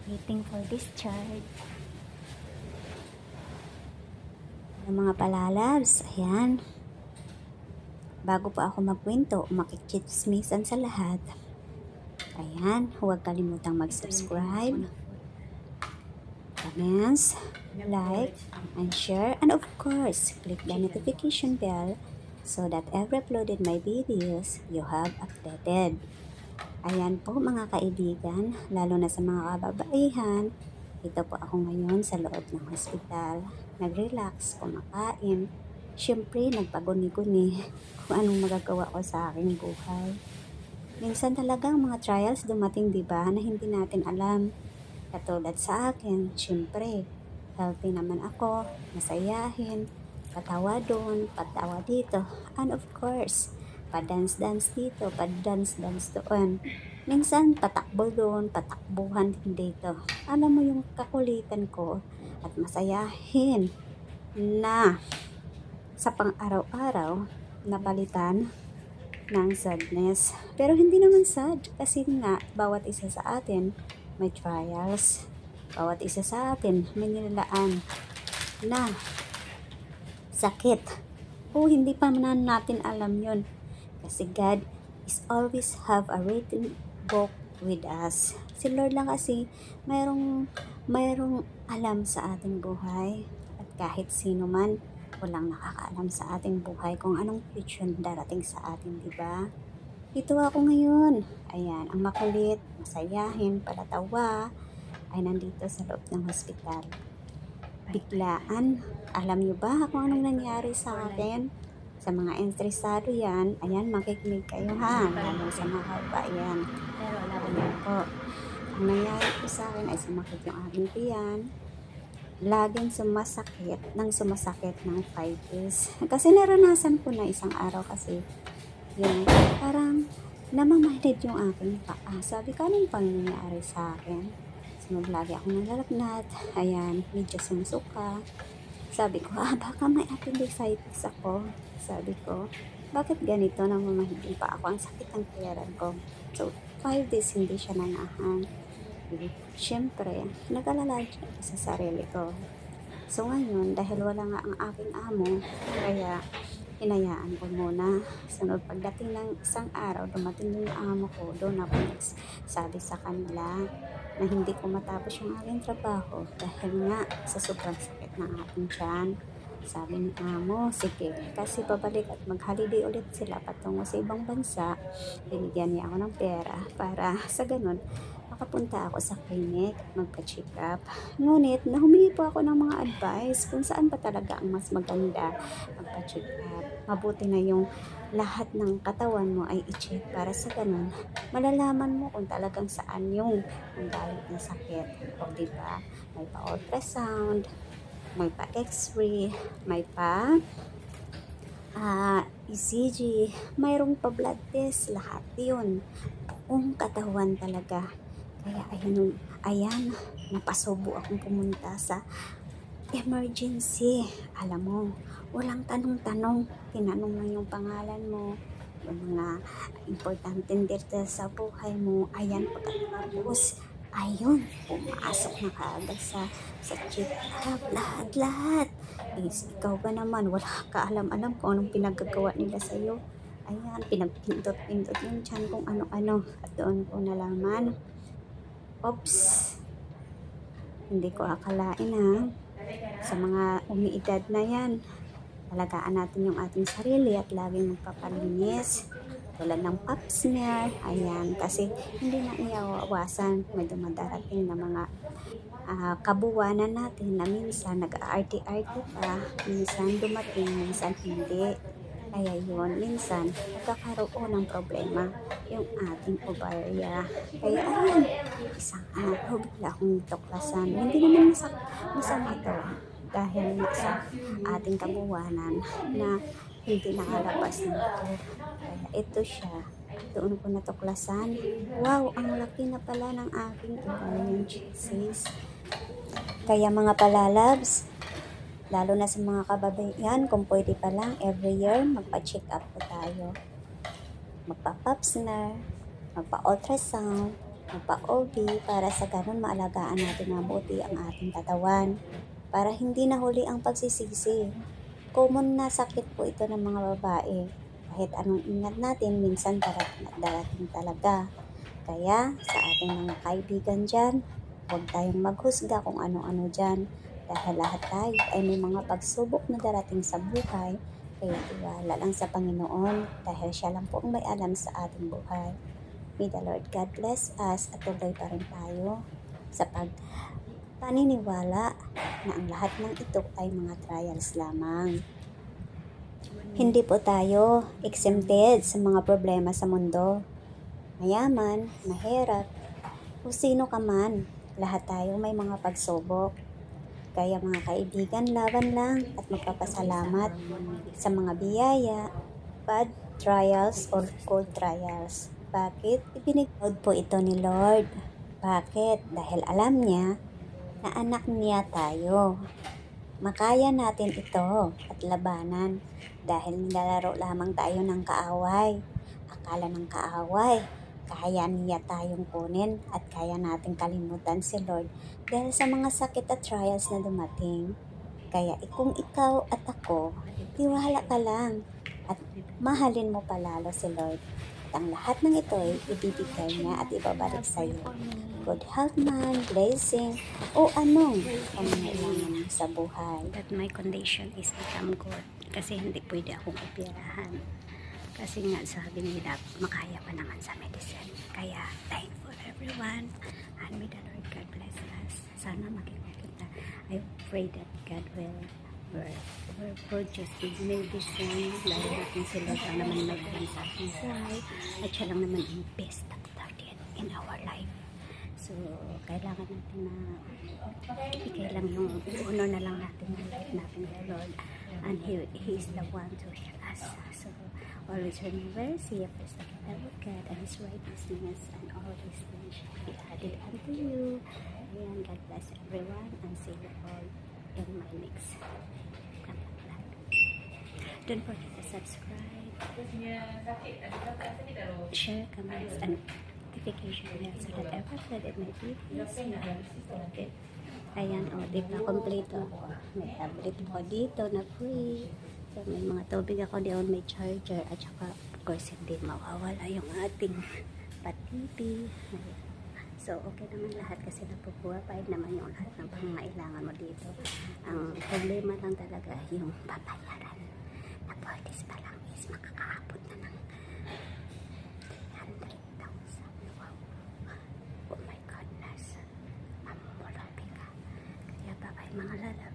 Waiting for discharge. Yung mga palalabs, ayan. Bago pa ako magkwento, makikitsmisan sa lahat. Ayan, huwag kalimutang mag-subscribe, comments, like, and share, and of course, click the notification bell so that every uploaded my videos, you have updated. Ayan po mga kaibigan, lalo na sa mga kababaihan, ito po ako ngayon sa loob ng hospital. Nag-relax, kumakain. Siyempre, nagpaguni-guni kung anong magagawa ko sa aking buhay. Minsan talagang mga trials dumating, diba, na hindi natin alam. Katulad sa akin, siyempre, healthy naman ako, masayahin, patawa doon, patawa dito, and of course, pa-dance-dance dito, pa-dance-dance doon. Minsan, patakbo doon, patakbuhan din dito. Alam mo yung kakulitan ko at masayahin na sa pang-araw-araw napalitan ng sadness. Pero hindi naman sad kasi nga bawat isa sa atin may trials. Bawat isa sa atin may nilalaan na sakit. O hindi pa man natin alam yun. Kasi God is always have a written book with us. Si Lord lang kasi mayroong alam sa ating buhay. At kahit sino man, walang nakakaalam sa ating buhay kung anong future darating sa atin, diba? Ito ako ngayon. Ayan, ang makulit, masayahin, palatawa, ay nandito sa loob ng hospital. Biglaan, alam nyo ba kung anong nangyari sa akin? Sa mga interesado yan, ayan, makikinig kayo ha, lalo sa mga kabayan. Ayan po, ang nangyari po sa akin ay sumakit yung aking tiyan. Laging sumasakit ng 5 days. Kasi naranasan ko na isang araw kasi yung parang namamanid yung aking paa. Sabi ko, anong pangyayari sa akin? Sunod lagi akong nalalagnat. Ayan, medyo sumusuka. Sabi ko, baka may appendicitis ako. Sabi ko, bakit ganito namamahid yung paa ko? Ang sakit ng tiyaran ko. So, 5 days hindi siya nanahan. Siyempre, nag-alala ako sa sarili ko. So ngayon, dahil wala nga ang aking amo, kaya hinayaan ko muna. Sunod pagdating ng isang araw, dumating yung amo ko, doon ako sabi sa kanila na hindi ko matapos yung aking trabaho dahil nga sa sobrang sakit ng aking tiyan. Sabi ni amo, sige, kasi pabalik at mag-holiday ulit sila patungo sa ibang bansa. Binigyan niya ako ng pera para sa ganun, makapunta ako sa clinic at magpa-check up. Ngunit, nahumingi po ako ng mga advice kung saan ba talaga ang mas maganda magpa-check up. Mabuti na yung lahat ng katawan mo ay i-check para sa ganun, malalaman mo kung talagang saan yung galing ng sakit. O diba, may pa-ultrasound, may pa-x-ray, may pa ECG, mayroong pa blood test, lahat yun. Buong katawan talaga. Kaya ayan, napasubo akong pumunta sa emergency. Alam mo, walang tanong-tanong. Tinanong lang yung pangalan mo, yung mga importanteng details sa buhay mo. Ayan, pagkatapos, ayun, pumasok na kaagad sa check up, lahat. Ikaw ba naman, wala ka alam-alam kung anong pinagagawa nila sa'yo. Ayan, pinagpindot-pindot yung tiyan kung ano-ano. At doon ko nalaman, oops, hindi ko akalain ha. Sa mga umiidad na yan, alagaan natin yung ating sarili at laging magpapalinis. Tulad ng pap smear, ayan, kasi hindi na iwawasan, may dumadarating na mga kabuwanan natin na minsan nag-RT-RT pa, minsan dumating, minsan hindi. Kaya yun, minsan nagkakaroon ng problema yung ating ovarya. Kaya ayan, isang araw bigla akong tuklasan. Hindi naman masama ito dahil sa ating kabuwanan na hindi nakalabas ng ito. Kaya ito siya, doon ko natuklasan. Wow, ang laki na pala ng aking ovarian cyst. Kaya mga palalabs, lalo na sa mga kababaihan, kung pwede pa lang, every year, magpa-check up po tayo. Magpa-pap smear, magpa-ultrasound, magpa-OB para sa ganun maalagaan natin mabuti ang ating katawan para hindi nahuli ang pagsisisi. Common na sakit po ito ng mga babae. Kahit anong ingat natin, minsan darating talaga. Kaya sa ating mga kaibigan dyan, huwag tayong maghusga kung ano-ano dyan. Dahil lahat tayo ay may mga pagsubok na darating sa buhay. Kaya tiwala lang sa Panginoon dahil siya lang po ang may alam sa ating buhay. May the Lord God bless us at tuloy pa rin tayo sa paniniwala na ang lahat ng ito ay mga trials lamang. Hindi po tayo exempted sa mga problema sa mundo. Mayaman, mahirap, o sino ka man, lahat tayo may mga pagsubok. Kaya mga kaibigan, laban lang at magpapasalamat sa mga biyaya, bad trials or good trials. Bakit? Ibinigod po ito ni Lord. Bakit? Dahil alam niya na anak niya tayo. Makaya natin ito at labanan dahil nilalaro lamang tayo ng kaaway. Akala ng kaaway, kaya niya tayong kunin at kaya natin kalimutan si Lord dahil sa mga sakit at trials na dumating. Kaya kung ikaw at ako, tiwala ka lang at mahalin mo palalo si Lord. At ang lahat ng ito ay ibibigay niya at ibabalik sa iyo. Good health man, blessing, o anong pangangailangan mo sa buhay. That my condition is become good. Kasi hindi pwede akong operahan. Kasi nga sabi nila, makaya pa naman sa medicine. Kaya thankful everyone. And may the Lord God bless us. Sana maging kita. I pray that God will produce the medicine. Lalo natin sila sa naman may plan sa ating buhay. At siya lang naman ang best doctor in our life. So, kailangan natin na ibigay lang yung honor na lang natin ng life natin kay Lord. And He is the one to heal us. So, always remember, see your first the kingdom of God and His righteousness, and all these things shall be added unto you. And God bless everyone, and see you all in my next vlog. Don't forget to subscribe, share, comments, and notification bell so that every uploaded my videos you are uploaded. Ayan, o, diba, kompleto ako. May tablet ko dito na free. So, may mga tubig ako doon, may charger, at saka, of course, hindi mawawala yung ating patipi. So, okay naman lahat kasi napupuwapay naman yung lahat ng pangangailangan mo dito. Ang problema lang talaga yung papayaran. Na 40s pa lang is makakaabot na ng 300,000. Wow. Oh my goodness. Mamulapin ka. Kaya bye-bye mga lalab.